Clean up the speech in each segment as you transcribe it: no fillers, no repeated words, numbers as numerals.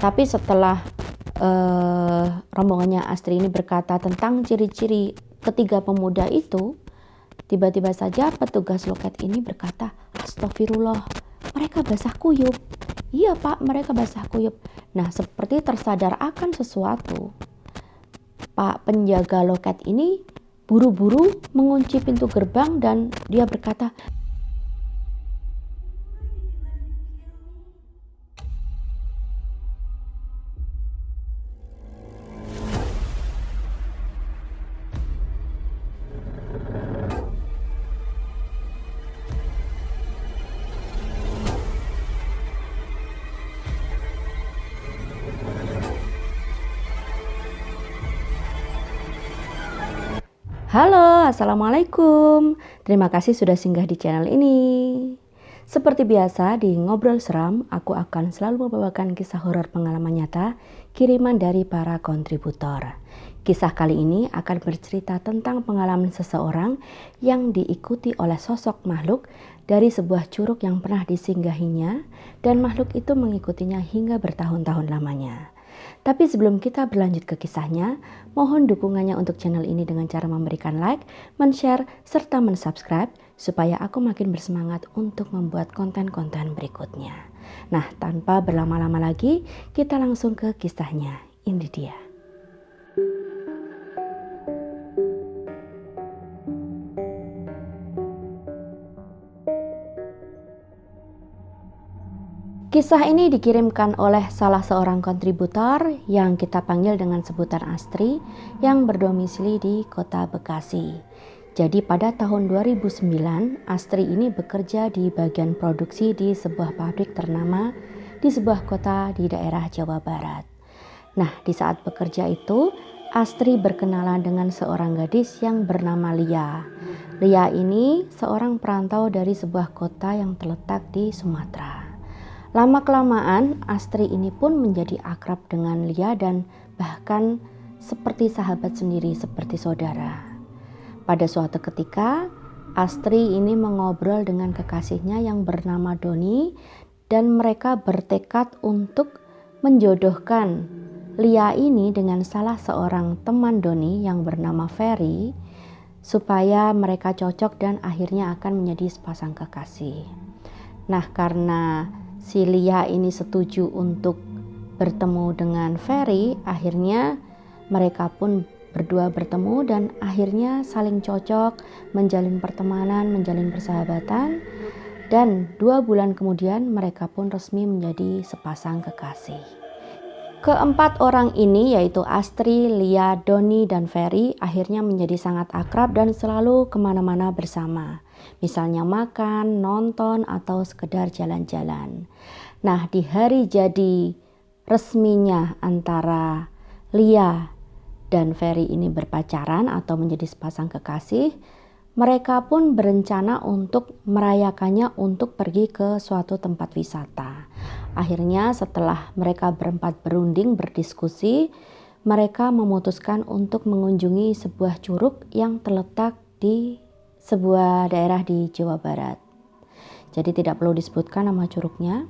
Tapi setelah rombongannya Astri ini berkata tentang ciri-ciri ketiga pemuda itu, tiba-tiba saja petugas loket ini berkata, "Astagfirullah, mereka basah kuyup." "Iya Pak, mereka basah kuyup." Nah, seperti tersadar akan sesuatu, Pak penjaga loket ini buru-buru mengunci pintu gerbang dan dia berkata, "Halo, Assalamualaikum. Terima kasih sudah singgah di channel ini." Seperti biasa di Ngobrol Seram, aku akan selalu membawakan kisah horor pengalaman nyata kiriman dari para kontributor. Kisah kali ini akan bercerita tentang pengalaman seseorang yang diikuti oleh sosok makhluk dari sebuah curug yang pernah disinggahinya, dan makhluk itu mengikutinya hingga bertahun-tahun lamanya. Tapi sebelum kita berlanjut ke kisahnya, mohon dukungannya untuk channel ini dengan cara memberikan like, men-share, serta men-subscribe supaya aku makin bersemangat untuk membuat konten-konten berikutnya. Nah, tanpa berlama-lama lagi, kita langsung ke kisahnya. Ini dia. Kisah ini dikirimkan oleh salah seorang kontributor yang kita panggil dengan sebutan Astri yang berdomisili di Kota Bekasi. Jadi pada tahun 2009, Astri ini bekerja di bagian produksi di sebuah pabrik ternama di sebuah kota di daerah Jawa Barat. Nah, di saat bekerja itu, Astri berkenalan dengan seorang gadis yang bernama Lia. Lia ini seorang perantau dari sebuah kota yang terletak di Sumatera. Lama-kelamaan, Astri ini pun menjadi akrab dengan Lia dan bahkan seperti sahabat sendiri, seperti saudara. Pada suatu ketika, Astri ini mengobrol dengan kekasihnya yang bernama Doni dan mereka bertekad untuk menjodohkan Lia ini dengan salah seorang teman Doni yang bernama Ferry supaya mereka cocok dan akhirnya akan menjadi sepasang kekasih. Nah, karena si Lia ini setuju untuk bertemu dengan Ferry, akhirnya mereka pun berdua bertemu dan akhirnya saling cocok, menjalin pertemanan, menjalin persahabatan, dan 2 bulan kemudian mereka pun resmi menjadi sepasang kekasih. Keempat orang ini yaitu Astri, Lia, Doni, dan Ferry akhirnya menjadi sangat akrab dan selalu kemana-mana bersama. Misalnya makan, nonton, atau sekedar jalan-jalan. Nah, di hari jadi resminya antara Lia dan Ferry ini berpacaran atau menjadi sepasang kekasih, mereka pun berencana untuk merayakannya untuk pergi ke suatu tempat wisata. Akhirnya setelah mereka berempat berunding berdiskusi, mereka memutuskan untuk mengunjungi sebuah curug yang terletak di sebuah daerah di Jawa Barat. Jadi tidak perlu disebutkan nama curugnya.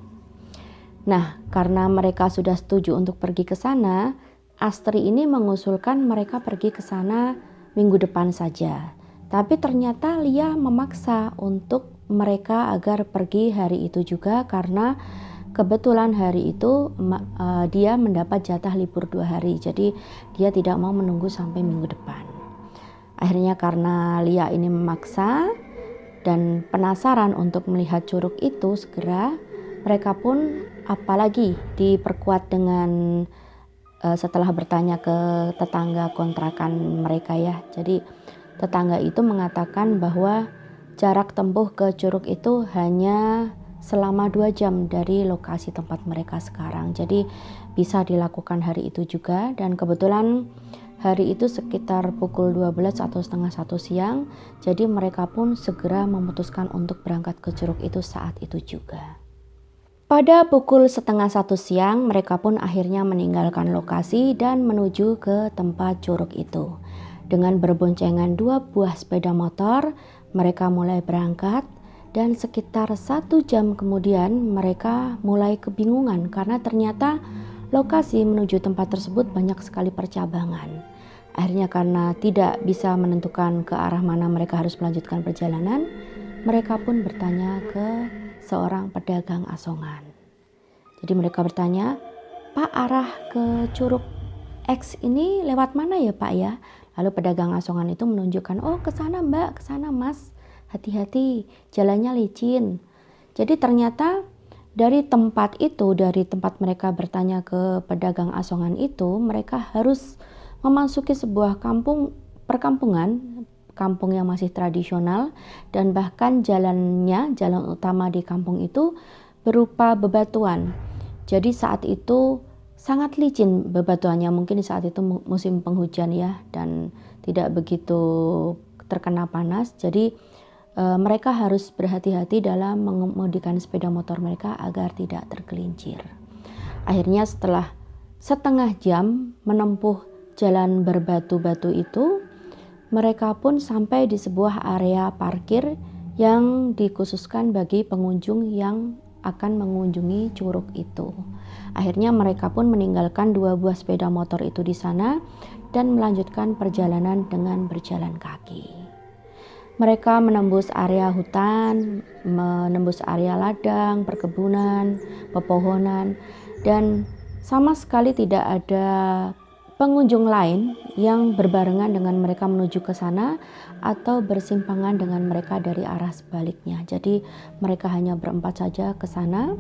Nah, karena mereka sudah setuju untuk pergi ke sana, Astri ini mengusulkan mereka pergi ke sana minggu depan saja. Tapi ternyata Lia memaksa untuk mereka agar pergi hari itu juga karena kebetulan hari itu dia mendapat jatah libur 2 hari. Jadi dia tidak mau menunggu sampai minggu depan. Akhirnya karena Lia ini memaksa dan penasaran untuk melihat curug itu segera, mereka pun apalagi diperkuat dengan setelah bertanya ke tetangga kontrakan mereka ya. Jadi tetangga itu mengatakan bahwa jarak tempuh ke curug itu hanya selama 2 jam dari lokasi tempat mereka sekarang. Jadi bisa dilakukan hari itu juga, dan kebetulan hari itu sekitar pukul 12 atau setengah 1 siang. Jadi mereka pun segera memutuskan untuk berangkat ke curug itu saat itu juga. Pada pukul setengah 1 siang, mereka pun akhirnya meninggalkan lokasi dan menuju ke tempat curug itu. Dengan berboncengan 2 buah sepeda motor, mereka mulai berangkat dan sekitar 1 jam kemudian mereka mulai kebingungan karena ternyata lokasi menuju tempat tersebut banyak sekali percabangan. Akhirnya karena tidak bisa menentukan ke arah mana mereka harus melanjutkan perjalanan, mereka pun bertanya ke seorang pedagang asongan. Jadi mereka bertanya, "Pak, arah ke Curug X ini lewat mana ya Pak ya?" Lalu pedagang asongan itu menunjukkan, "Oh, ke sana Mbak, ke sana Mas. Hati-hati, jalannya licin." Jadi ternyata dari tempat itu, dari tempat mereka bertanya ke pedagang asongan itu, mereka harus memasuki sebuah perkampungan, kampung yang masih tradisional, dan bahkan jalan utama di kampung itu berupa bebatuan. Jadi saat itu sangat licin bebatuannya, mungkin di saat itu musim penghujan ya, dan tidak begitu terkena panas. Jadi mereka harus berhati-hati dalam mengemudikan sepeda motor mereka agar tidak tergelincir. Akhirnya setelah setengah jam menempuh jalan berbatu-batu itu, mereka pun sampai di sebuah area parkir yang dikhususkan bagi pengunjung yang akan mengunjungi curug itu. Akhirnya mereka pun meninggalkan 2 buah sepeda motor itu di sana dan melanjutkan perjalanan dengan berjalan kaki. Mereka menembus area hutan, menembus area ladang, perkebunan, pepohonan, dan sama sekali tidak ada pengunjung lain yang berbarengan dengan mereka menuju ke sana atau bersimpangan dengan mereka dari arah sebaliknya. Jadi mereka hanya berempat saja ke sana,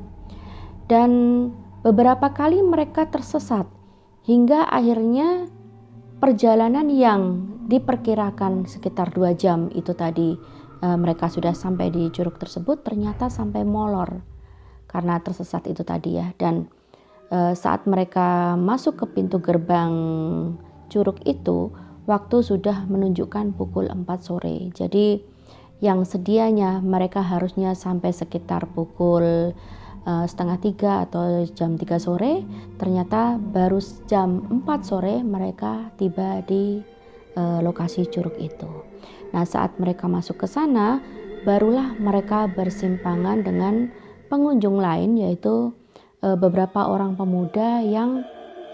dan beberapa kali mereka tersesat hingga akhirnya perjalanan yang diperkirakan sekitar 2 jam itu tadi mereka sudah sampai di curug tersebut, ternyata sampai molor karena tersesat itu tadi ya. Dan saat mereka masuk ke pintu gerbang curug itu, waktu sudah menunjukkan pukul 4 sore. Jadi yang sedianya mereka harusnya sampai sekitar pukul setengah 3 atau jam 3 sore, ternyata baru jam 4 sore mereka tiba di lokasi curug itu. Nah, saat mereka masuk ke sana, barulah mereka bersimpangan dengan pengunjung lain, yaitu beberapa orang pemuda yang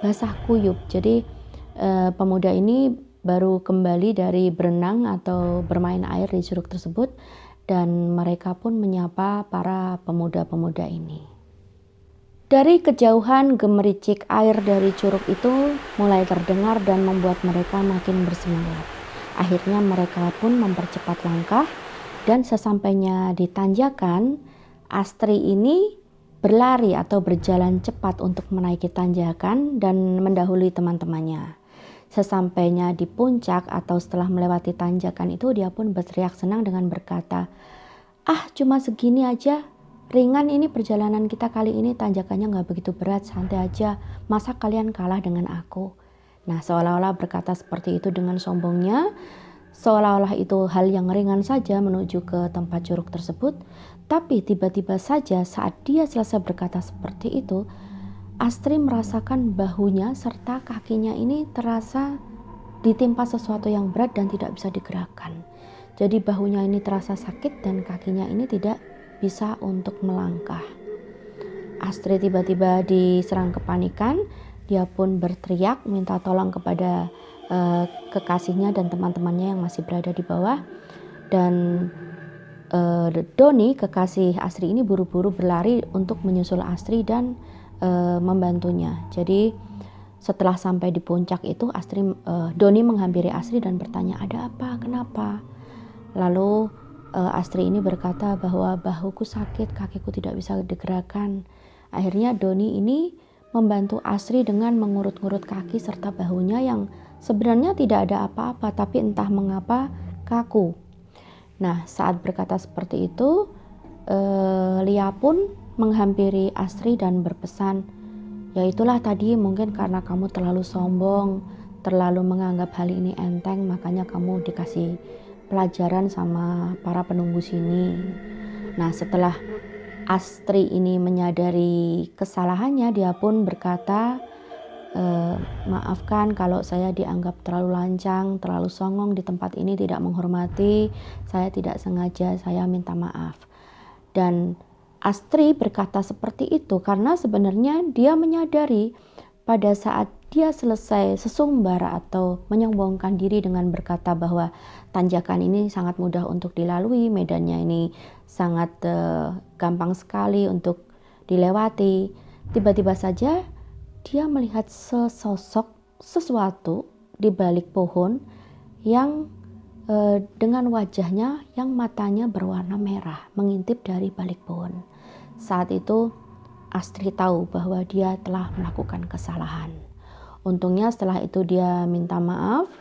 basah kuyup. Jadi pemuda ini baru kembali dari berenang atau bermain air di curug tersebut, dan mereka pun menyapa para pemuda-pemuda ini. Dari kejauhan gemericik air dari curug itu mulai terdengar dan membuat mereka makin bersemangat. Akhirnya mereka pun mempercepat langkah, dan sesampainya di tanjakan, Astri ini berlari atau berjalan cepat untuk menaiki tanjakan dan mendahului teman-temannya. Sesampainya di puncak atau setelah melewati tanjakan itu, dia pun berteriak senang dengan berkata, "Ah, cuma segini aja, ringan ini perjalanan kita kali ini, tanjakannya gak begitu berat, santai aja, masa kalian kalah dengan aku?" Nah, seolah-olah berkata seperti itu dengan sombongnya, seolah-olah itu hal yang ringan saja menuju ke tempat curug tersebut. Tapi tiba-tiba saja saat dia selesai berkata seperti itu, Astri merasakan bahunya serta kakinya ini terasa ditimpa sesuatu yang berat dan tidak bisa digerakkan. Jadi bahunya ini terasa sakit dan kakinya ini tidak bisa untuk melangkah. Astri tiba-tiba diserang kepanikan. Dia pun berteriak minta tolong kepada kekasihnya dan teman-temannya yang masih berada di bawah. Dan Doni, kekasih Astri ini, buru-buru berlari untuk menyusul Astri dan membantunya. Jadi setelah sampai di puncak itu, Doni menghampiri Astri dan bertanya, "Ada apa? Kenapa?" Lalu Astri ini berkata bahwa bahuku sakit, kakiku tidak bisa digerakkan. Akhirnya Doni ini membantu Astri dengan mengurut-ngurut kaki serta bahunya yang sebenarnya tidak ada apa-apa, tapi entah mengapa kaku. Nah, saat berkata seperti itu, Lia pun menghampiri Astri dan berpesan, "Ya itulah tadi, mungkin karena kamu terlalu sombong, terlalu menganggap hal ini enteng, makanya kamu dikasih pelajaran sama para penunggu sini." Nah, setelah Astri ini menyadari kesalahannya, dia pun berkata, "Maafkan kalau saya dianggap terlalu lancang, terlalu songong di tempat ini, tidak menghormati. Saya tidak sengaja, saya minta maaf." Dan Astri berkata seperti itu karena sebenarnya dia menyadari pada saat dia selesai sesumbar atau menyombongkan diri dengan berkata bahwa tanjakan ini sangat mudah untuk dilalui, medannya ini sangat gampang sekali untuk dilewati, tiba-tiba saja dia melihat sesosok sesuatu di balik pohon yang dengan wajahnya yang matanya berwarna merah mengintip dari balik pohon. Saat itu Astri tahu bahwa dia telah melakukan kesalahan. Untungnya setelah itu dia minta maaf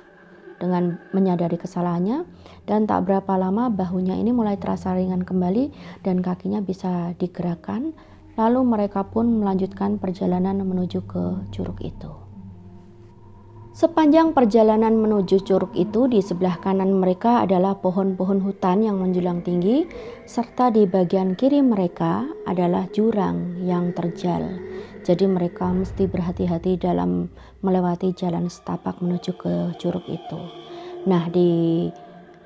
dengan menyadari kesalahannya, dan tak berapa lama bahunya ini mulai terasa ringan kembali dan kakinya bisa digerakkan. Lalu mereka pun melanjutkan perjalanan menuju ke curug itu. Sepanjang perjalanan menuju curug itu, di sebelah kanan mereka adalah pohon-pohon hutan yang menjulang tinggi, serta di bagian kiri mereka adalah jurang yang terjal. Jadi mereka mesti berhati-hati dalam melewati jalan setapak menuju ke curug itu. Nah, di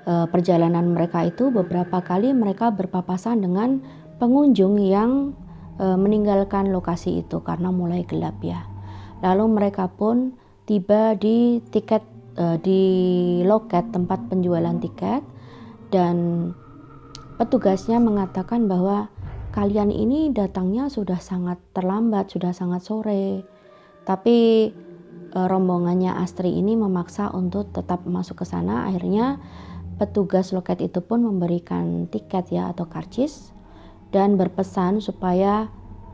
perjalanan mereka itu beberapa kali mereka berpapasan dengan pengunjung yang meninggalkan lokasi itu karena mulai gelap ya. Lalu mereka pun tiba di di loket tempat penjualan tiket, dan petugasnya mengatakan bahwa kalian ini datangnya sudah sangat terlambat, sudah sangat sore. Tapi rombongannya Astri ini memaksa untuk tetap masuk ke sana. Akhirnya petugas loket itu pun memberikan tiket ya atau karcis dan berpesan supaya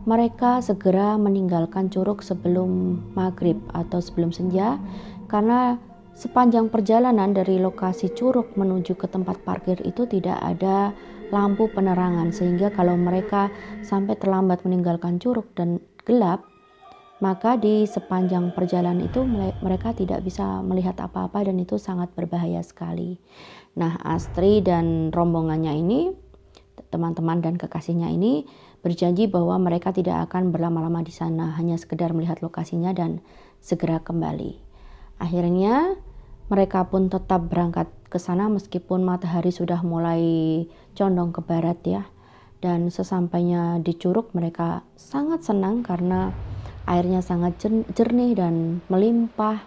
mereka segera meninggalkan curug sebelum maghrib atau sebelum senja, karena sepanjang perjalanan dari lokasi curug menuju ke tempat parkir itu tidak ada lampu penerangan, sehingga kalau mereka sampai terlambat meninggalkan curug dan gelap, maka di sepanjang perjalanan itu mereka tidak bisa melihat apa-apa dan itu sangat berbahaya sekali. Nah, Astri dan rombongannya ini, teman-teman dan kekasihnya ini berjanji bahwa mereka tidak akan berlama-lama di sana, hanya sekedar melihat lokasinya dan segera kembali. Akhirnya mereka pun tetap berangkat ke sana meskipun matahari sudah mulai condong ke barat ya. Dan sesampainya di curug mereka sangat senang karena airnya sangat jernih dan melimpah.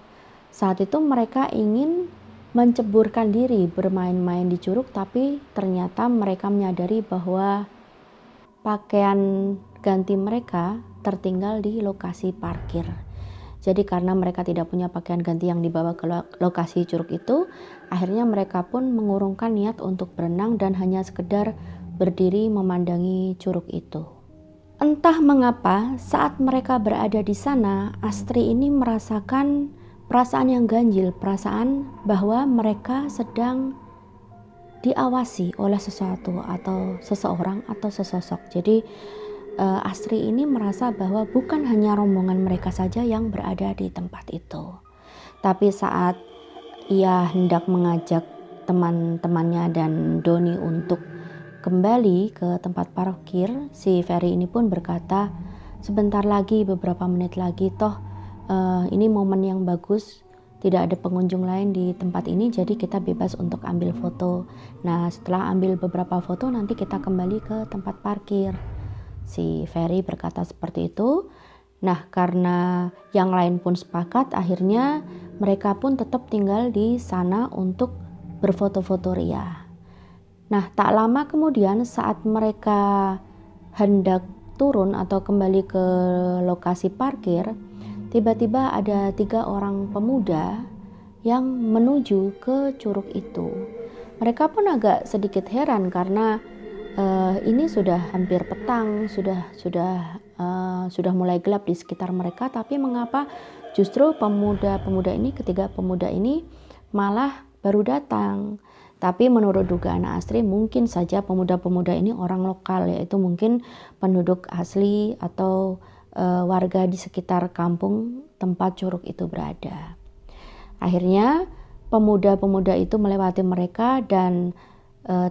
Saat itu mereka ingin menceburkan diri bermain-main di curug, tapi ternyata mereka menyadari bahwa pakaian ganti mereka tertinggal di lokasi parkir. Jadi karena mereka tidak punya pakaian ganti yang dibawa ke lokasi curug itu, akhirnya mereka pun mengurungkan niat untuk berenang dan hanya sekedar berdiri memandangi curug itu. Entah mengapa saat mereka berada di sana, Astri ini merasakan perasaan yang ganjil, perasaan bahwa mereka sedang diawasi oleh sesuatu atau seseorang atau sesosok. Jadi Astri ini merasa bahwa bukan hanya rombongan mereka saja yang berada di tempat itu. Tapi saat ia hendak mengajak teman-temannya dan Doni untuk kembali ke tempat parkir, si Ferry ini pun berkata, sebentar lagi, beberapa menit lagi, toh ini momen yang bagus, tidak ada pengunjung lain di tempat ini, jadi kita bebas untuk ambil foto. Nah, setelah ambil beberapa foto, nanti kita kembali ke tempat parkir. Si Ferry berkata seperti itu. Nah, karena yang lain pun sepakat, akhirnya mereka pun tetap tinggal di sana untuk berfoto-foto ria. Nah, tak lama kemudian saat mereka hendak turun atau kembali ke lokasi parkir, tiba-tiba ada 3 orang pemuda yang menuju ke curug itu. Mereka pun agak sedikit heran karena ini sudah hampir petang, sudah mulai gelap di sekitar mereka, tapi mengapa justru ketiga pemuda ini malah baru datang. Tapi menurut dugaan Astri, mungkin saja pemuda-pemuda ini orang lokal, yaitu mungkin penduduk asli atau warga di sekitar kampung tempat curug itu berada. Akhirnya pemuda-pemuda itu melewati mereka dan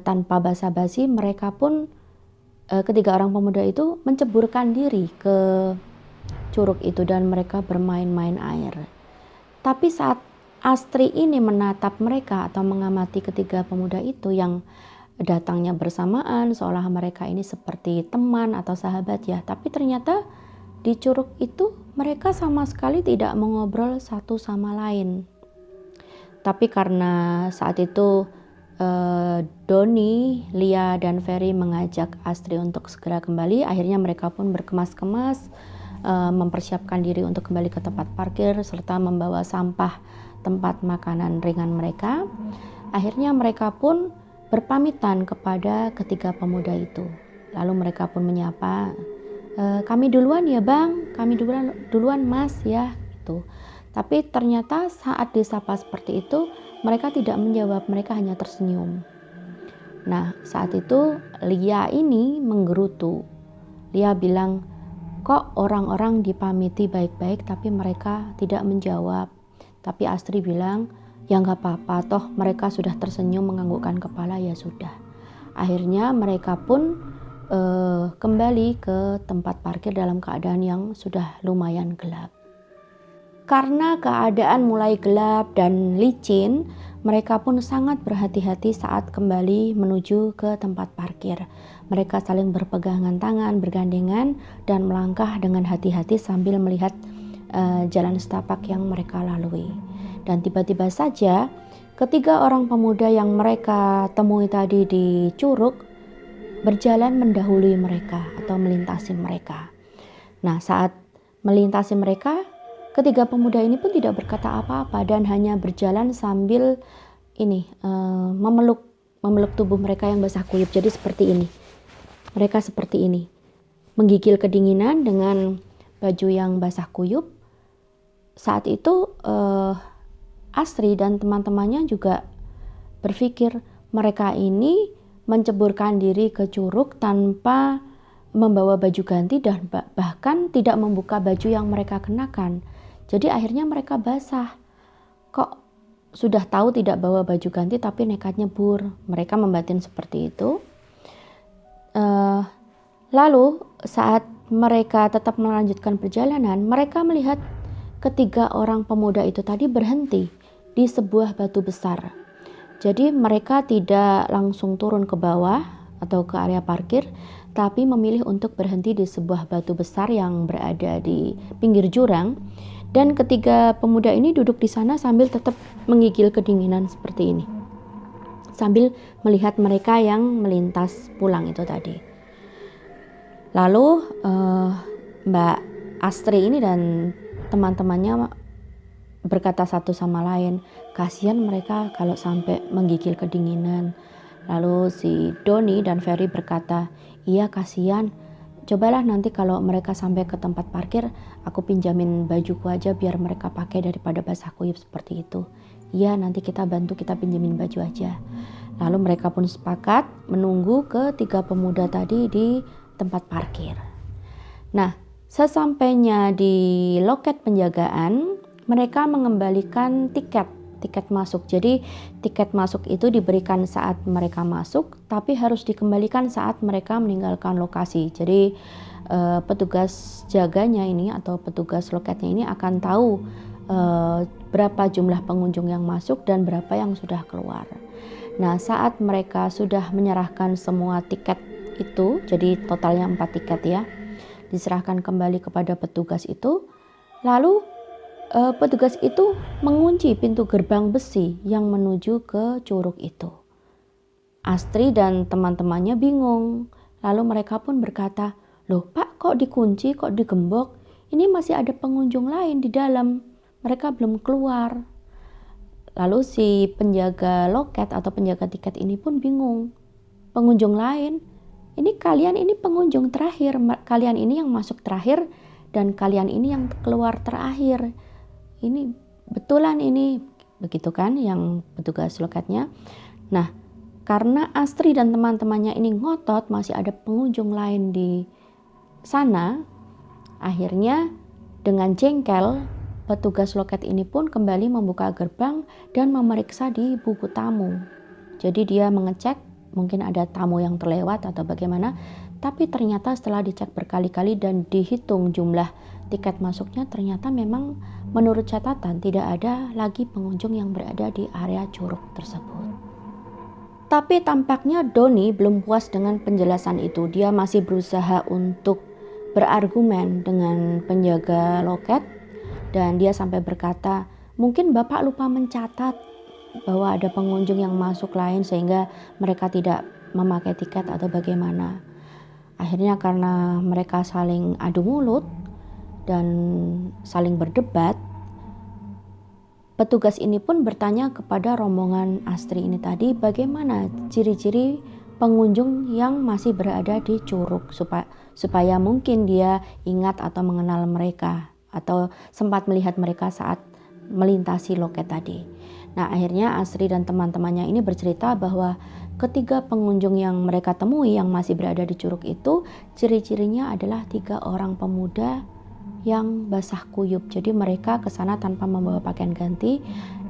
tanpa basa-basi mereka pun ketiga orang pemuda itu menceburkan diri ke curug itu dan mereka bermain-main air. Tapi saat Astri ini menatap mereka atau mengamati ketiga pemuda itu yang datangnya bersamaan, seolah mereka ini seperti teman atau sahabat ya, tapi ternyata di curug itu mereka sama sekali tidak mengobrol satu sama lain. Tapi karena saat itu Doni, Lia, dan Ferry mengajak Astri untuk segera kembali, akhirnya mereka pun berkemas-kemas mempersiapkan diri untuk kembali ke tempat parkir serta membawa sampah tempat makanan ringan mereka. Akhirnya mereka pun berpamitan kepada ketiga pemuda itu. Lalu mereka pun menyapa, kami duluan ya bang, kami duluan mas ya, gitu. Tapi ternyata saat disapa seperti itu, mereka tidak menjawab, mereka hanya tersenyum. Nah, saat itu Lia ini menggerutu. Lia bilang, kok orang-orang dipamiti baik-baik tapi mereka tidak menjawab. Tapi Astri bilang, ya nggak apa-apa, toh mereka sudah tersenyum menganggukkan kepala, ya sudah. Akhirnya mereka pun kembali ke tempat parkir dalam keadaan yang sudah lumayan gelap. Karena keadaan mulai gelap dan licin, mereka pun sangat berhati-hati saat kembali menuju ke tempat parkir. Mereka saling berpegangan tangan, bergandengan, dan melangkah dengan hati-hati sambil melihat jalan setapak yang mereka lalui. Dan tiba-tiba saja, ketiga orang pemuda yang mereka temui tadi di Curug berjalan mendahului mereka atau melintasi mereka. Nah, saat melintasi mereka, ketiga pemuda ini pun tidak berkata apa-apa dan hanya berjalan sambil memeluk tubuh mereka yang basah kuyup. Jadi seperti ini. Mereka seperti ini. Menggigil kedinginan dengan baju yang basah kuyup. Saat itu Astri dan teman-temannya juga berpikir mereka ini menceburkan diri ke curug tanpa membawa baju ganti dan bahkan tidak membuka baju yang mereka kenakan. Jadi akhirnya mereka basah. Kok sudah tahu tidak bawa baju ganti tapi nekat nyebur. Mereka membatin seperti itu. Lalu saat mereka tetap melanjutkan perjalanan, mereka melihat ketiga orang pemuda itu tadi berhenti di sebuah batu besar. Jadi mereka tidak langsung turun ke bawah atau ke area parkir, tapi memilih untuk berhenti di sebuah batu besar yang berada di pinggir jurang. Dan ketiga pemuda ini duduk di sana sambil tetap menggigil kedinginan seperti ini. Sambil melihat mereka yang melintas pulang itu tadi. Lalu Mbak Astri ini dan teman-temannya berkata satu sama lain, kasihan mereka kalau sampai menggigil kedinginan. Lalu si Doni dan Ferry berkata, iya kasihan. Cobalah nanti kalau mereka sampai ke tempat parkir, aku pinjamin bajuku aja biar mereka pakai daripada basah kuyup seperti itu. Iya, nanti kita bantu, kita pinjamin baju aja. Lalu mereka pun sepakat menunggu ketiga pemuda tadi di tempat parkir. Nah, sesampainya di loket penjagaan, mereka mengembalikan tiket masuk. Jadi tiket masuk itu diberikan saat mereka masuk, tapi harus dikembalikan saat mereka meninggalkan lokasi. Jadi petugas jaganya ini atau petugas loketnya ini akan tahu berapa jumlah pengunjung yang masuk dan berapa yang sudah keluar. Nah, saat mereka sudah menyerahkan semua tiket itu, jadi totalnya 4 tiket ya, diserahkan kembali kepada petugas itu, lalu petugas itu mengunci pintu gerbang besi yang menuju ke curug itu. Astri dan teman-temannya bingung. Lalu mereka pun berkata, loh Pak, kok dikunci, kok digembok? Ini masih ada pengunjung lain di dalam. Mereka belum keluar. Lalu si penjaga loket atau penjaga tiket ini pun bingung. Pengunjung lain? Ini kalian ini pengunjung terakhir. Kalian ini yang masuk terakhir dan kalian ini yang keluar terakhir. Ini betulan ini, begitu kan yang petugas loketnya. Nah, karena Astri dan teman-temannya ini ngotot masih ada pengunjung lain di sana, akhirnya dengan jengkel petugas loket ini pun kembali membuka gerbang dan memeriksa di buku tamu. Jadi dia mengecek mungkin ada tamu yang terlewat atau bagaimana, tapi ternyata setelah dicek berkali-kali dan dihitung jumlah tiket masuknya, ternyata memang menurut catatan tidak ada lagi pengunjung yang berada di area curug tersebut. Tapi tampaknya Doni belum puas dengan penjelasan itu. Dia masih berusaha untuk berargumen dengan penjaga loket dan dia sampai berkata, mungkin Bapak lupa mencatat bahwa ada pengunjung yang masuk lain sehingga mereka tidak memakai tiket atau bagaimana. Akhirnya karena mereka saling adu mulut dan saling berdebat, petugas ini pun bertanya kepada rombongan Astri ini tadi bagaimana ciri-ciri pengunjung yang masih berada di Curug supaya mungkin dia ingat atau mengenal mereka atau sempat melihat mereka saat melintasi loket tadi. Nah, akhirnya Astri dan teman-temannya ini bercerita bahwa ketiga pengunjung yang mereka temui yang masih berada di Curug itu ciri-cirinya adalah 3 orang pemuda yang basah kuyup. Jadi mereka ke sana tanpa membawa pakaian ganti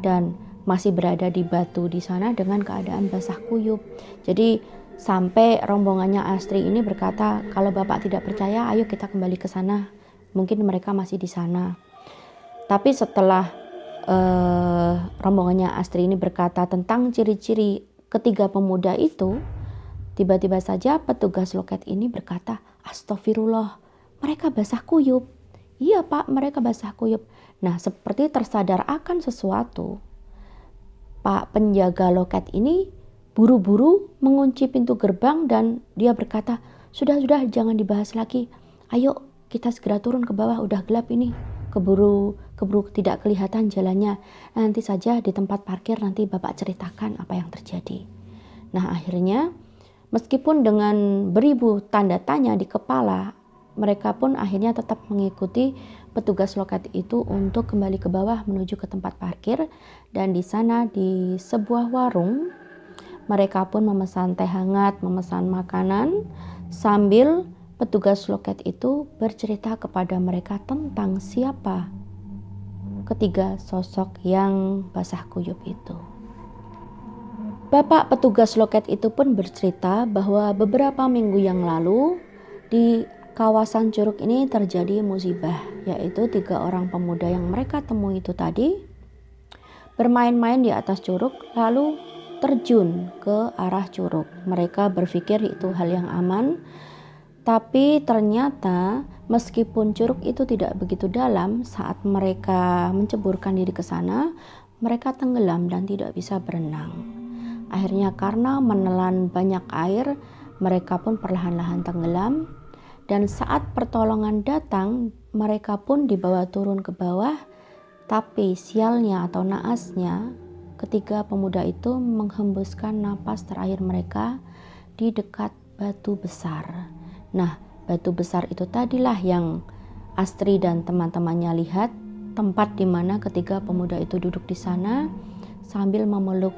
dan masih berada di batu di sana dengan keadaan basah kuyup. Jadi sampai rombongannya Astri ini berkata, kalau Bapak tidak percaya, ayo kita kembali ke sana. Mungkin mereka masih di sana. Tapi setelah rombongannya Astri ini berkata tentang ciri-ciri ketiga pemuda itu, tiba-tiba saja petugas loket ini berkata, astagfirullah, mereka basah kuyup. Iya Pak, mereka basah kuyup. Nah, seperti tersadar akan sesuatu, Pak penjaga loket ini buru-buru mengunci pintu gerbang dan dia berkata, sudah jangan dibahas lagi. Ayo kita segera turun ke bawah, udah gelap ini. Keburu tidak kelihatan jalannya. Nanti saja di tempat parkir nanti Bapak ceritakan apa yang terjadi. Nah, akhirnya meskipun dengan beribu tanda tanya di kepala, mereka pun akhirnya tetap mengikuti petugas loket itu untuk kembali ke bawah menuju ke tempat parkir. Dan di sana di sebuah warung mereka pun memesan teh hangat, memesan makanan sambil petugas loket itu bercerita kepada mereka tentang siapa ketiga sosok yang basah kuyup itu. Bapak petugas loket itu pun bercerita bahwa beberapa minggu yang lalu di kawasan Curug ini terjadi musibah, yaitu 3 orang pemuda yang mereka temui itu tadi bermain-main di atas curug lalu terjun ke arah curug. Mereka berpikir itu hal yang aman. Tapi ternyata meskipun curug itu tidak begitu dalam, saat mereka menceburkan diri ke sana, mereka tenggelam dan tidak bisa berenang. Akhirnya karena menelan banyak air, mereka pun perlahan-lahan tenggelam. Dan saat pertolongan datang, mereka pun dibawa turun ke bawah. Tapi sialnya atau naasnya, ketiga pemuda itu menghembuskan napas terakhir mereka di dekat batu besar. Nah, batu besar itu tadilah yang Astri dan teman-temannya lihat, tempat di mana ketiga pemuda itu duduk di sana sambil memeluk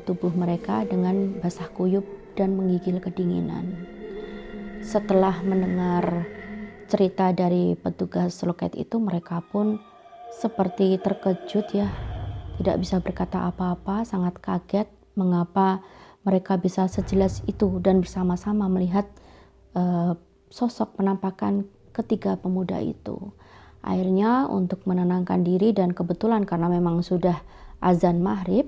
tubuh mereka dengan basah kuyup dan menggigil kedinginan. Setelah mendengar cerita dari petugas loket itu, mereka pun seperti terkejut ya, tidak bisa berkata apa-apa, sangat kaget mengapa mereka bisa sejelas itu dan bersama-sama melihat sosok penampakan ketiga pemuda itu. Akhirnya untuk menenangkan diri dan kebetulan karena memang sudah azan maghrib,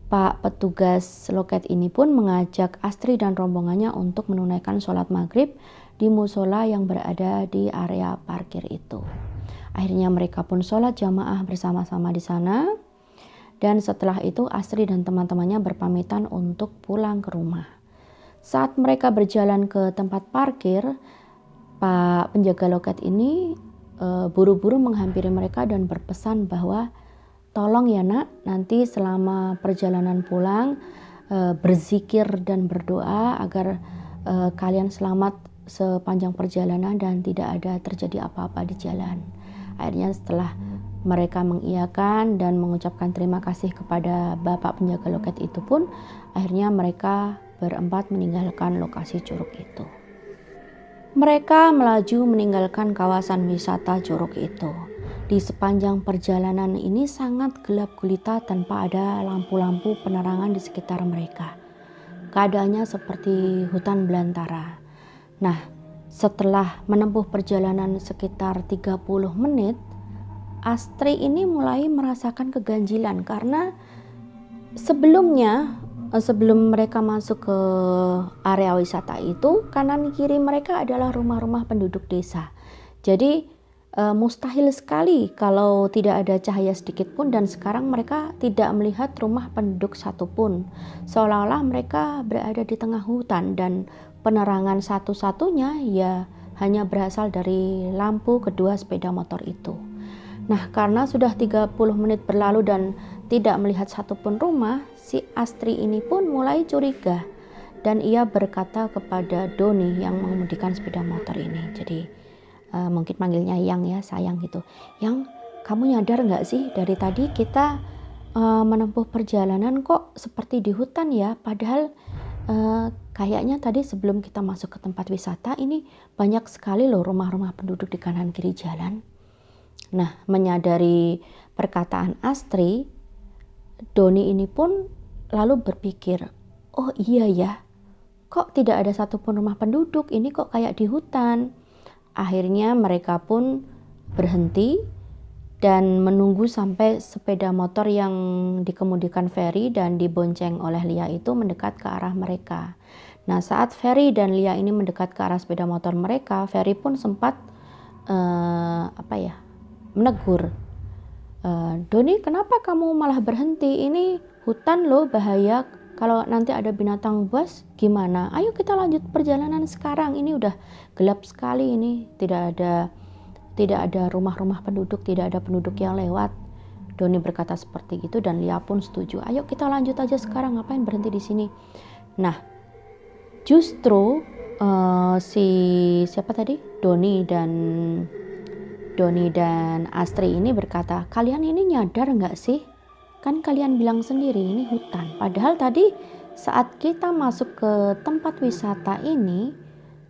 Pak petugas loket ini pun mengajak Astri dan rombongannya untuk menunaikan sholat maghrib di musola yang berada di area parkir itu. Akhirnya mereka pun sholat jamaah bersama-sama di sana. Dan setelah itu Astri dan teman-temannya berpamitan untuk pulang ke rumah. Saat mereka berjalan ke tempat parkir, Pak penjaga loket ini buru-buru menghampiri mereka dan berpesan bahwa tolong ya nak, nanti selama perjalanan pulang berzikir dan berdoa agar kalian selamat sepanjang perjalanan dan tidak ada terjadi apa-apa di jalan. Akhirnya setelah mereka mengiyakan dan mengucapkan terima kasih kepada Bapak penjaga loket itu pun, akhirnya mereka berempat meninggalkan lokasi curug itu. Mereka melaju meninggalkan kawasan wisata curug itu. Di sepanjang perjalanan ini sangat gelap gulita tanpa ada lampu-lampu penerangan di sekitar mereka. Keadaannya seperti hutan belantara. Nah, setelah menempuh perjalanan sekitar 30 menit, Astri ini mulai merasakan keganjilan karena sebelumnya sebelum mereka masuk ke area wisata itu, kanan kiri mereka adalah rumah-rumah penduduk desa. Jadi mustahil sekali kalau tidak ada cahaya sedikit pun, dan sekarang mereka tidak melihat rumah penduduk satupun. Seolah-olah mereka berada di tengah hutan dan penerangan satu-satunya ya hanya berasal dari lampu kedua sepeda motor itu. Nah, karena sudah 30 menit berlalu dan tidak melihat satupun rumah, si Astri ini pun mulai curiga. Dan ia berkata kepada Doni yang mengemudikan sepeda motor ini. Jadi mungkin manggilnya Yang ya, sayang gitu. Yang, kamu nyadar nggak sih dari tadi kita menempuh perjalanan kok seperti di hutan ya? Padahal kayaknya tadi sebelum kita masuk ke tempat wisata ini banyak sekali loh rumah-rumah penduduk di kanan kiri jalan. Nah, menyadari perkataan Astri, Doni ini pun lalu berpikir, oh iya ya, kok tidak ada satupun rumah penduduk, ini kok kayak di hutan. Akhirnya mereka pun berhenti dan menunggu sampai sepeda motor yang dikemudikan Ferry dan dibonceng oleh Lia itu mendekat ke arah mereka. Nah, saat Ferry dan Lia ini mendekat ke arah sepeda motor mereka, Ferry pun sempat menegur, Doni, kenapa kamu malah berhenti? Ini hutan loh, bahaya. Kalau nanti ada binatang buas gimana? Ayo kita lanjut perjalanan sekarang. Ini udah gelap sekali, ini tidak ada rumah-rumah penduduk, tidak ada penduduk yang lewat. Doni berkata seperti itu dan Lia pun setuju. Ayo kita lanjut aja sekarang, ngapain berhenti di sini? Nah, justru Doni dan Astri ini berkata, kalian ini nyadar nggak sih? Kan kalian bilang sendiri ini hutan. Padahal tadi saat kita masuk ke tempat wisata ini,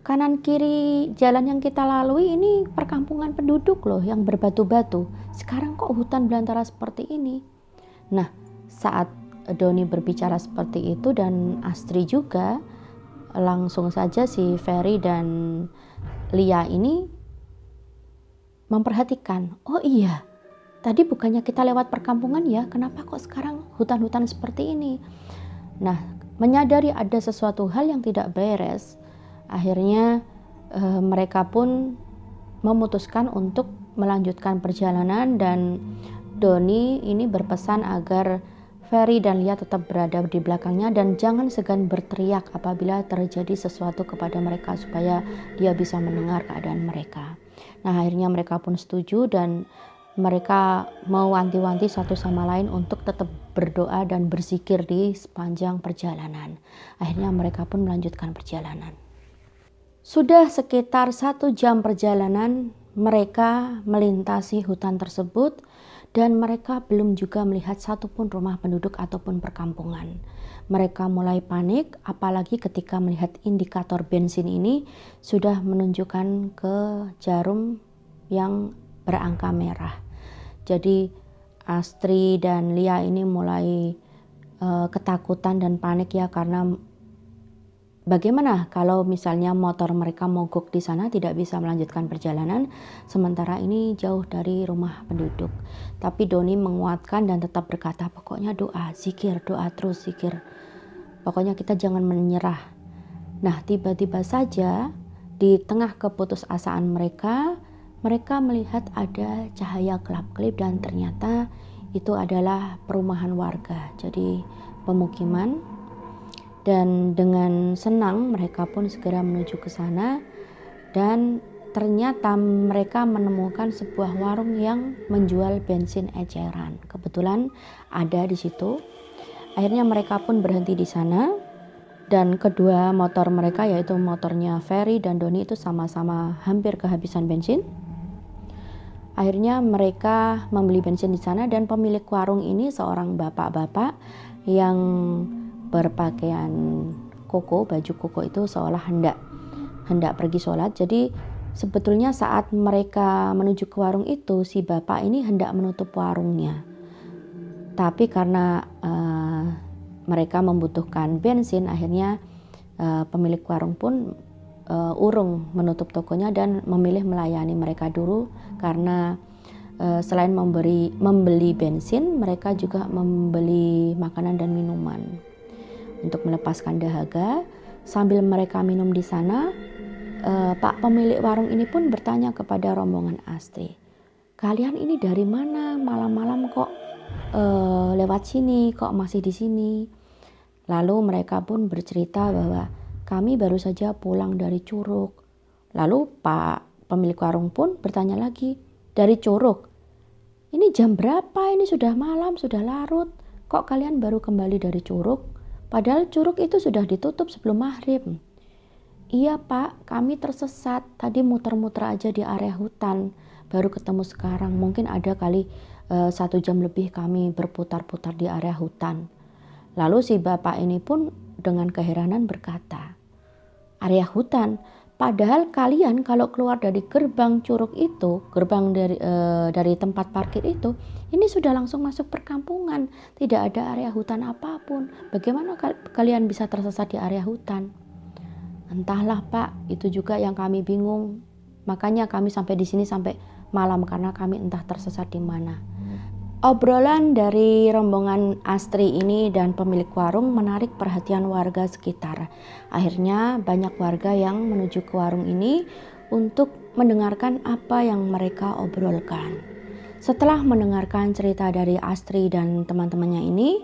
kanan kiri jalan yang kita lalui ini perkampungan penduduk loh yang berbatu-batu. Sekarang kok hutan belantara seperti ini? Nah, saat Doni berbicara seperti itu dan Astri juga, langsung saja si Ferry dan Lia ini memperhatikan, oh iya, tadi bukannya kita lewat perkampungan ya, kenapa kok sekarang hutan-hutan seperti ini? Nah, menyadari ada sesuatu hal yang tidak beres, akhirnya mereka pun memutuskan untuk melanjutkan perjalanan dan Doni ini berpesan agar Ferry dan Lia tetap berada di belakangnya dan jangan segan berteriak apabila terjadi sesuatu kepada mereka supaya dia bisa mendengar keadaan mereka. Nah, akhirnya mereka pun setuju dan mereka mewanti-wanti satu sama lain untuk tetap berdoa dan berzikir di sepanjang perjalanan. Akhirnya mereka pun melanjutkan perjalanan. Sudah sekitar 1 jam perjalanan, mereka melintasi hutan tersebut dan mereka belum juga melihat satupun rumah penduduk ataupun perkampungan. Mereka mulai panik, apalagi ketika melihat indikator bensin ini sudah menunjukkan ke jarum yang berangka merah. Jadi Astri dan Lia ini mulai ketakutan dan panik ya, karena bagaimana kalau misalnya motor mereka mogok di sana, tidak bisa melanjutkan perjalanan, sementara ini jauh dari rumah penduduk. Tapi Doni menguatkan dan tetap berkata, pokoknya doa, zikir, doa terus, zikir. Pokoknya kita jangan menyerah. Nah, tiba-tiba saja di tengah keputusasaan mereka melihat ada cahaya gelap-gelip dan ternyata itu adalah perumahan warga. Jadi pemukiman. Dan dengan senang mereka pun segera menuju ke sana dan ternyata mereka menemukan sebuah warung yang menjual bensin eceran. Kebetulan ada di situ. Akhirnya mereka pun berhenti di sana dan kedua motor mereka, yaitu motornya Ferry dan Doni, itu sama-sama hampir kehabisan bensin. Akhirnya mereka membeli bensin di sana dan pemilik warung ini seorang bapak-bapak yang berpakaian koko, baju koko itu seolah hendak pergi sholat. Jadi sebetulnya saat mereka menuju ke warung itu, si bapak ini hendak menutup warungnya. Tapi karena mereka membutuhkan bensin, akhirnya pemilik warung pun urung menutup tokonya dan memilih melayani mereka dulu, karena selain membeli bensin, mereka juga membeli makanan dan minuman. untuk melepaskan dahaga. Sambil mereka minum di sana, Pak pemilik warung ini pun bertanya kepada rombongan Astri, "Kalian ini dari mana? Malam-malam kok lewat sini, kok masih di sini?" Lalu mereka pun bercerita bahwa kami baru saja pulang dari Curug. Lalu Pak pemilik warung pun bertanya lagi, "Dari Curug? Ini jam berapa? Ini sudah malam, sudah larut. Kok kalian baru kembali dari Curug? Padahal Curug itu sudah ditutup sebelum maghrib." "Iya Pak, kami tersesat. Tadi muter-muter aja di area hutan. Baru ketemu sekarang. Mungkin ada kali 1 jam lebih kami berputar-putar di area hutan." Lalu si bapak ini pun dengan keheranan berkata, "Area hutan? Padahal kalian kalau keluar dari gerbang Curug itu, gerbang dari tempat parkir itu, ini sudah langsung masuk perkampungan. Tidak ada area hutan apapun. Bagaimana kalian bisa tersesat di area hutan?" "Entahlah Pak, itu juga yang kami bingung. Makanya kami sampai di sini sampai malam karena kami entah tersesat di mana." Obrolan dari rombongan Astri ini dan pemilik warung menarik perhatian warga sekitar. Akhirnya banyak warga yang menuju ke warung ini untuk mendengarkan apa yang mereka obrolkan. Setelah mendengarkan cerita dari Astri dan teman-temannya ini,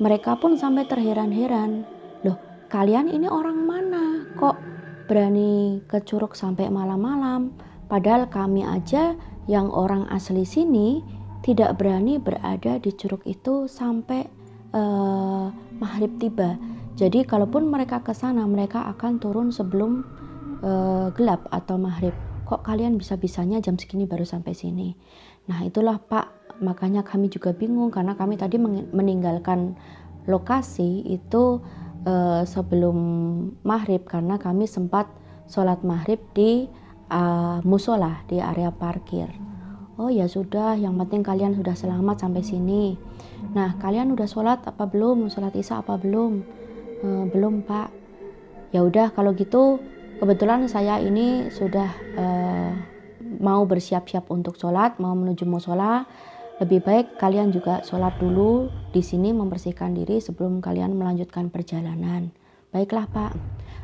mereka pun sampai terheran-heran. "Loh, kalian ini orang mana? Kok berani ke Curug sampai malam-malam? Padahal kami aja yang orang asli sini tidak berani berada di Curug itu sampai maghrib tiba. Jadi kalaupun mereka ke sana, mereka akan turun sebelum gelap atau maghrib. Kok kalian bisa-bisanya jam segini baru sampai sini?" "Nah itulah Pak, makanya kami juga bingung karena kami tadi meninggalkan lokasi itu sebelum maghrib karena kami sempat sholat maghrib di musola di area parkir." "Oh ya sudah, yang penting kalian sudah selamat sampai sini. Nah, kalian udah sholat apa belum? Sholat isya apa belum?" "Belum Pak." "Ya udah kalau gitu, kebetulan saya ini sudah mau bersiap-siap untuk sholat, mau menuju musola. Lebih baik kalian juga sholat dulu di sini membersihkan diri sebelum kalian melanjutkan perjalanan." "Baiklah Pak."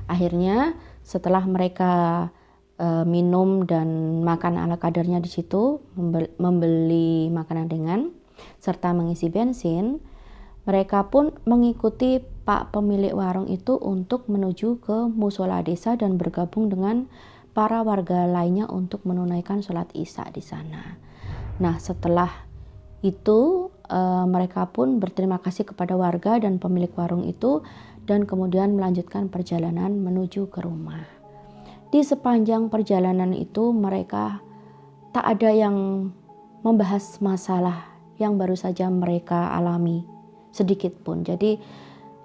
Akhirnya setelah mereka minum dan makan ala kadarnya di situ, membeli makanan ringan serta mengisi bensin, mereka pun mengikuti Pak pemilik warung itu untuk menuju ke musola desa dan bergabung dengan para warga lainnya untuk menunaikan sholat isya di sana. Nah, setelah itu mereka pun berterima kasih kepada warga dan pemilik warung itu dan kemudian melanjutkan perjalanan menuju ke rumah. Di sepanjang perjalanan itu mereka tak ada yang membahas masalah yang baru saja mereka alami sedikit pun. Jadi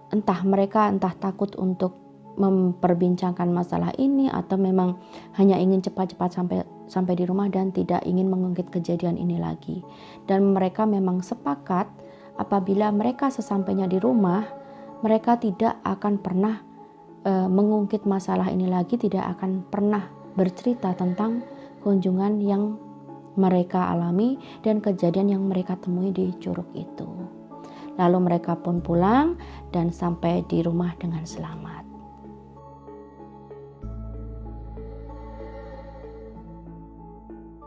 entah mereka takut untuk memperbincangkan masalah ini atau memang hanya ingin cepat-cepat sampai di rumah dan tidak ingin mengungkit kejadian ini lagi. Dan mereka memang sepakat apabila mereka sesampainya di rumah, mereka tidak akan pernah mengungkit masalah ini lagi, tidak akan pernah bercerita tentang kunjungan yang mereka alami dan kejadian yang mereka temui di Curug itu. Lalu mereka pun pulang dan sampai di rumah dengan selamat.